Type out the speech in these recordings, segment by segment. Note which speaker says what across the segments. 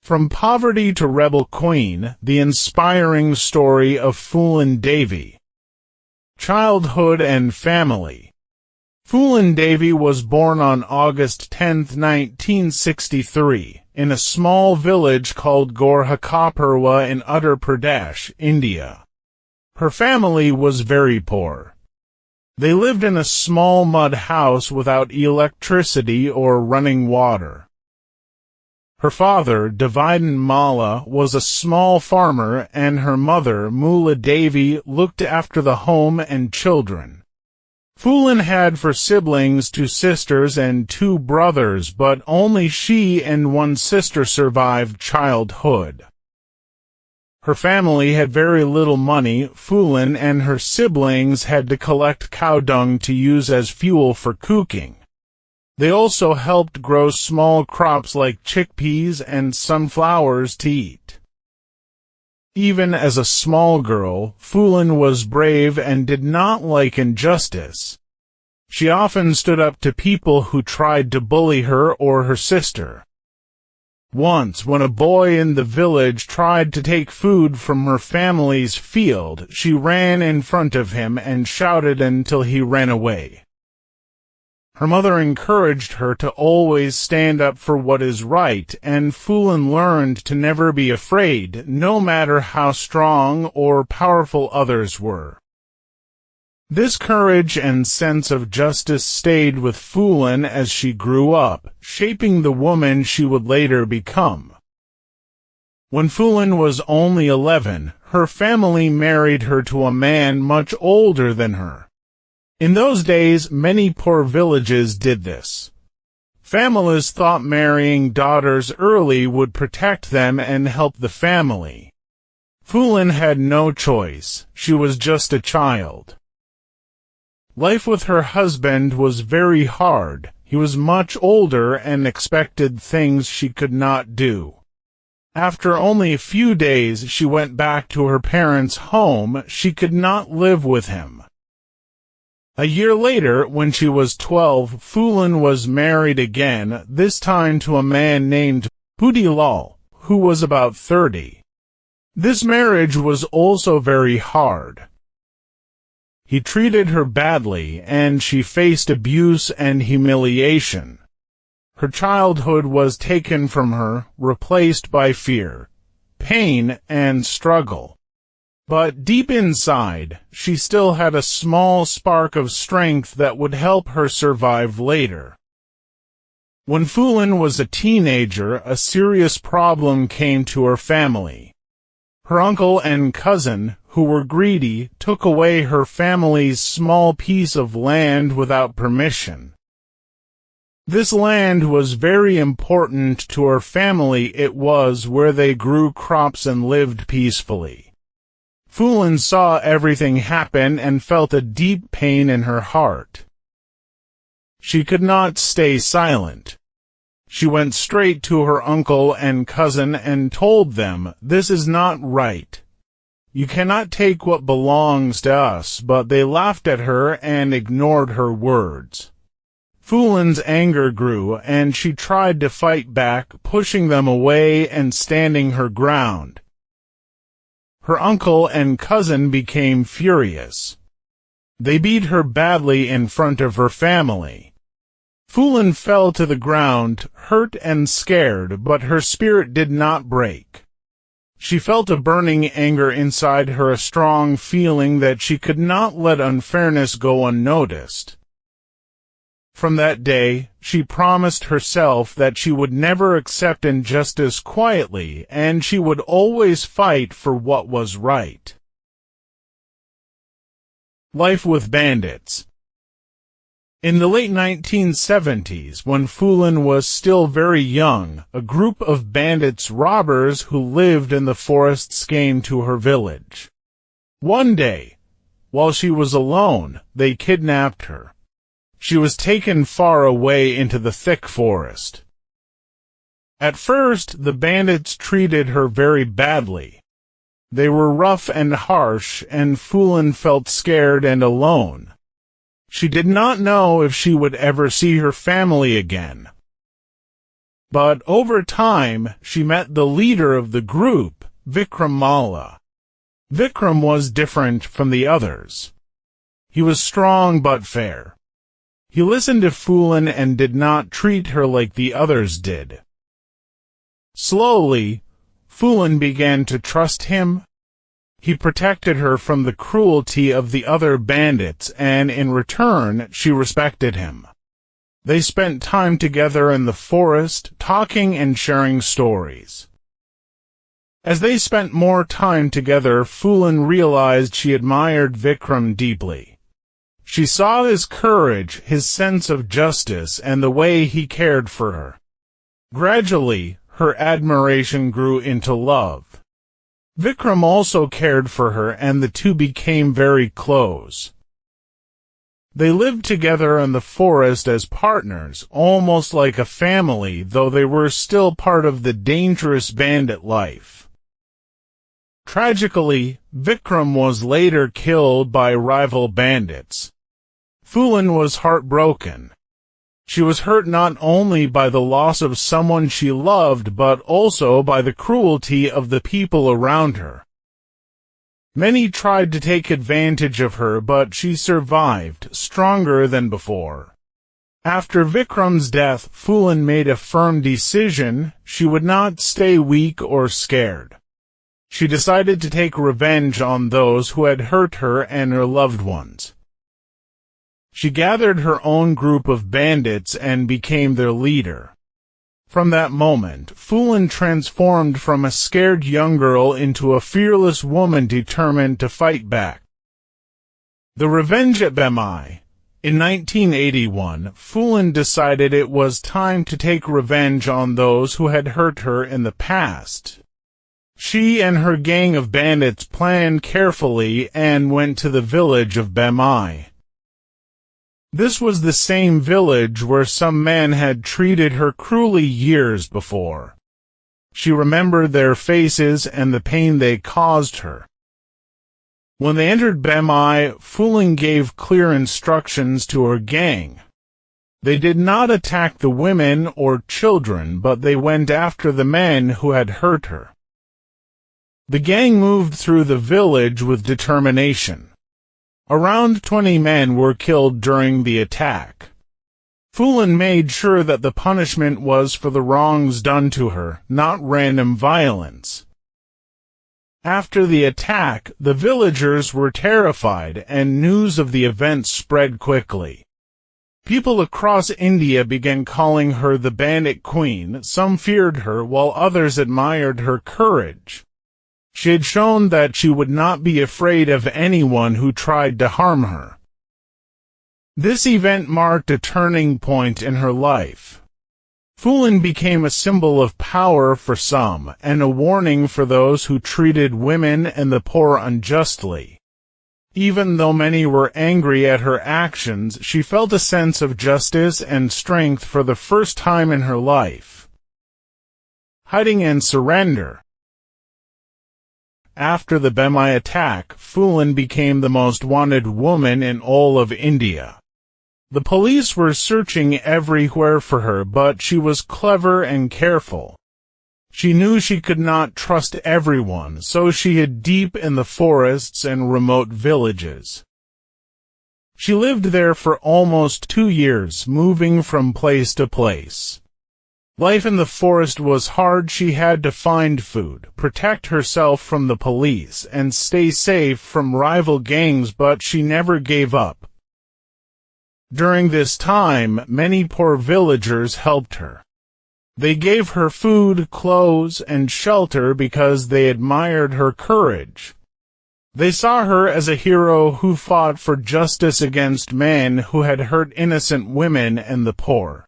Speaker 1: From Poverty to Rebel Queen, the inspiring story of Phoolan Devi. Childhood and family. Phoolan Devi was born on August 10, 1963, in a small village called Gorhakapurwa in Uttar Pradesh, India. Her family was very poor. They lived in a small mud house without electricity or running water. Her father, Phoolan Malla, was a small farmer, and her mother, Mula Devi, looked after the home and children. Phoolan had 4 siblings, 2 sisters and 2 brothers, but only she and 1 sister survived childhood. Her family had very little money. Phoolan and her siblings had to collect cow dung to use as fuel for cooking. They also helped grow small crops like chickpeas and sunflowers to eat. Even as a small girl, Phoolan was brave and did not like injustice. She often stood up to people who tried to bully her or her sister. Once, when a boy in the village tried to take food from her family's field, she ran in front of him and shouted until he ran away. Her mother encouraged her to always stand up for what is right, and Phoolan learned to never be afraid, no matter how strong or powerful others were. This courage and sense of justice stayed with Phoolan as she grew up, shaping the woman she would later become. When Phoolan was only 11, her family married her to a man much older than her. In those days, many poor villages did this. Families thought marrying daughters early would protect them and help the family. Phoolan had no choice. She was just a child. Life with her husband was very hard. He was much older and expected things she could not do. After only a few days, she went back to her parents' home. She could not live with him. A year later, when she was 12, Phoolan was married again, this time to a man named Budilal, who was about 30. This marriage was also very hard. He treated her badly, and she faced abuse and humiliation. Her childhood was taken from her, replaced by fear, pain, and struggle. But deep inside, she still had a small spark of strength that would help her survive later. When Phoolan was a teenager, a serious problem came to her family. Her uncle and cousin, who were greedy, took away her family's small piece of land without permission. This land was very important to her family. It was where they grew crops and lived peacefully. Phoolan saw everything happen and felt a deep pain in her heart. She could not stay silent. She went straight to her uncle and cousin and told them, "This is not right. You cannot take what belongs to us," but they laughed at her and ignored her words. Phoolan's anger grew, and she tried to fight back, pushing them away and standing her ground. Her uncle and cousin became furious. They beat her badly in front of her family. Phoolan fell to the ground, hurt and scared, but her spirit did not break. She felt a burning anger inside her, a strong feeling that she could not let unfairness go unnoticed. From that day, she promised herself that she would never accept injustice quietly, and she would always fight for what was right. Life with bandits. In the late 1970s, when Phoolan was still very young, a group of bandits, robbers who lived in the forests, came to her village. One day, while she was alone, they kidnapped her. She was taken far away into the thick forest. At first, the bandits treated her very badly. They were rough and harsh, and Phoolan felt scared and alone. She did not know if she would ever see her family again. But over time, she met the leader of the group, Vikram. Vikram was different from the others. He was strong but fair. He listened to Phoolan and did not treat her like the others did. Slowly, Phoolan began to trust him. He protected her from the cruelty of the other bandits, and in return, she respected him. They spent time together in the forest, talking and sharing stories. As they spent more time together, Phoolan realized she admired Vikram deeply. She saw his courage, his sense of justice, and the way he cared for her. Gradually, her admiration grew into love. Vikram also cared for her, and the two became very close. They lived together in the forest as partners, almost like a family, though they were still part of the dangerous bandit life. Tragically, Vikram was later killed by rival bandits. Phoolan was heartbroken. She was hurt not only by the loss of someone she loved but also by the cruelty of the people around her. Many tried to take advantage of her, but she survived, stronger than before. After Vikram's death, Phoolan made a firm decision: she would not stay weak or scared. She decided to take revenge on those who had hurt her and her loved ones. She gathered her own group of bandits and became their leader. From that moment, Phoolan transformed from a scared young girl into a fearless woman determined to fight back. The Revenge at Behmai. In 1981, Phoolan decided it was time to take revenge on those who had hurt her in the past. She and her gang of bandits planned carefully and went to the village of Behmai. This was the same village where some men had treated her cruelly years before. She remembered their faces and the pain they caused her. When they entered Behmai, Phoolan gave clear instructions to her gang. They did not attack the women or children, but they went after the men who had hurt her. The gang moved through the village with determination. Around 20 men were killed during the attack. Phoolan made sure that the punishment was for the wrongs done to her, not random violence. After the attack, the villagers were terrified, and news of the event spread quickly. People across India began calling her the Bandit Queen. Some feared her, while others admired her courage. She had shown that she would not be afraid of anyone who tried to harm her. This event marked a turning point in her life. Phoolan became a symbol of power for some, and a warning for those who treated women and the poor unjustly. Even though many were angry at her actions, she felt a sense of justice and strength for the first time in her life. Hiding and surrender. After the Behmai attack, Phoolan became the most wanted woman in all of India. The police were searching everywhere for her, but she was clever and careful. She knew she could not trust everyone, so she hid deep in the forests and remote villages. She lived there for almost 2 years, moving from place to place. Life in the forest was hard. She had to find food, protect herself from the police, and stay safe from rival gangs, but she never gave up. During this time, many poor villagers helped her. They gave her food, clothes, and shelter because they admired her courage. They saw her as a hero who fought for justice against men who had hurt innocent women and the poor.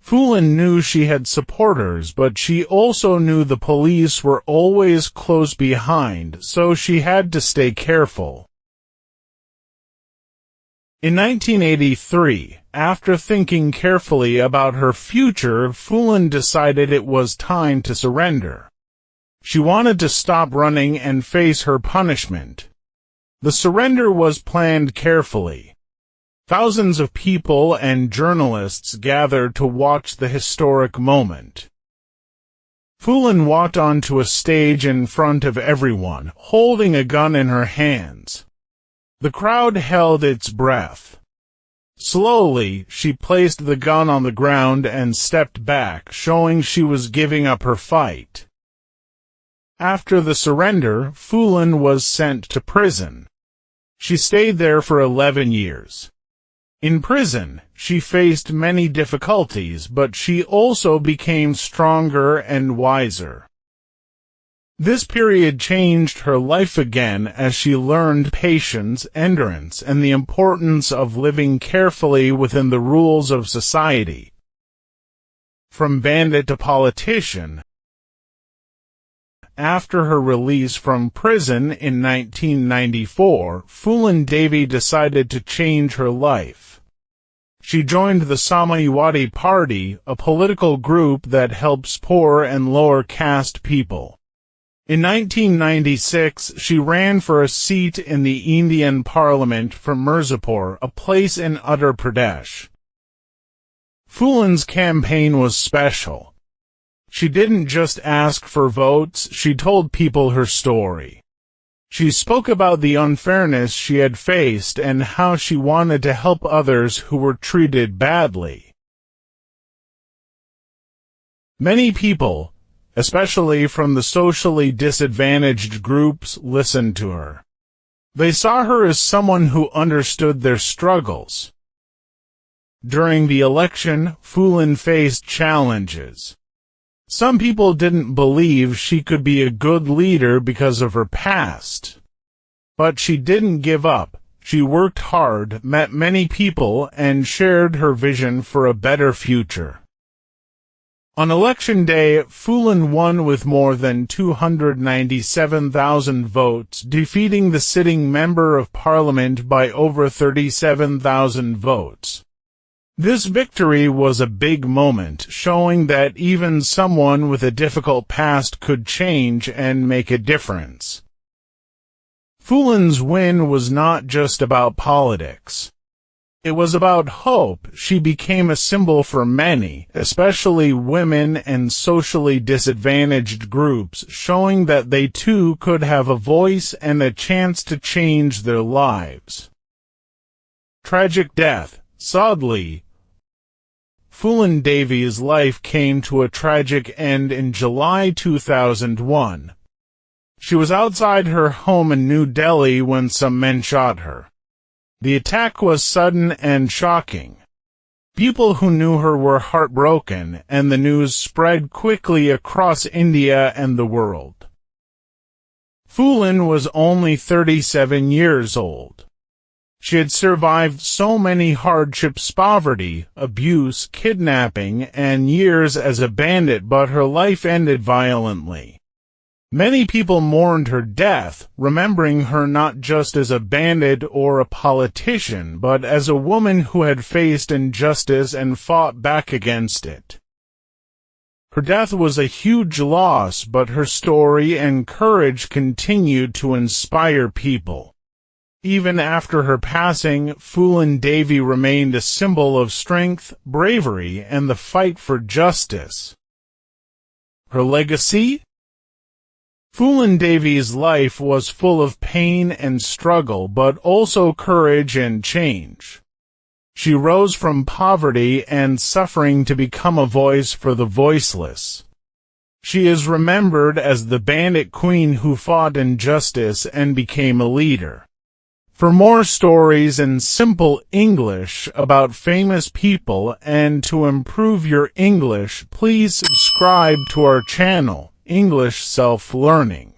Speaker 1: Phoolan knew she had supporters, but she also knew the police were always close behind, so she had to stay careful. In 1983, after thinking carefully about her future, Phoolan decided it was time to surrender. She wanted to stop running and face her punishment. The surrender was planned carefully. Thousands of people and journalists gathered to watch the historic moment. Phoolan walked onto a stage in front of everyone, holding a gun in her hands. The crowd held its breath. Slowly, she placed the gun on the ground and stepped back, showing she was giving up her fight. After the surrender, Phoolan was sent to prison. She stayed there for 11 years. In prison, she faced many difficulties, but she also became stronger and wiser. This period changed her life again as she learned patience, endurance, and the importance of living carefully within the rules of society. From bandit to politician. After her release from prison in 1994, Phoolan Devi decided to change her life. She joined the Samajwadi Party, a political group that helps poor and lower caste people. In 1996, she ran for a seat in the Indian Parliament from Mirzapur, a place in Uttar Pradesh. Phoolan's campaign was special. She didn't just ask for votes, she told people her story. She spoke about the unfairness she had faced and how she wanted to help others who were treated badly. Many people, especially from the socially disadvantaged groups, listened to her. They saw her as someone who understood their struggles. During the election, Phoolan faced challenges. Some people didn't believe she could be a good leader because of her past. But she didn't give up. She worked hard, met many people, and shared her vision for a better future. On election day, Phoolan won with more than 297,000 votes, defeating the sitting Member of Parliament by over 37,000 votes. This victory was a big moment, showing that even someone with a difficult past could change and make a difference. Phoolan's win was not just about politics. It was about hope. She became a symbol for many, especially women and socially disadvantaged groups, showing that they too could have a voice and a chance to change their lives. Tragic death. Sadly, Phoolan Devi's life came to a tragic end in July 2001. She was outside her home in New Delhi when some men shot her. The attack was sudden and shocking. People who knew her were heartbroken, and the news spread quickly across India and the world. Phoolan was only 37 years old. She had survived so many hardships: poverty, abuse, kidnapping, and years as a bandit, but her life ended violently. Many people mourned her death, remembering her not just as a bandit or a politician, but as a woman who had faced injustice and fought back against it. Her death was a huge loss, but her story and courage continued to inspire people. Even after her passing, Phoolan Devi remained a symbol of strength, bravery, and the fight for justice. Her legacy? Phoolan Devi's life was full of pain and struggle, but also courage and change. She rose from poverty and suffering to become a voice for the voiceless. She is remembered as the bandit queen who fought injustice and became a leader. For more stories in simple English about famous people and to improve your English, please subscribe to our channel, English Self-Learning.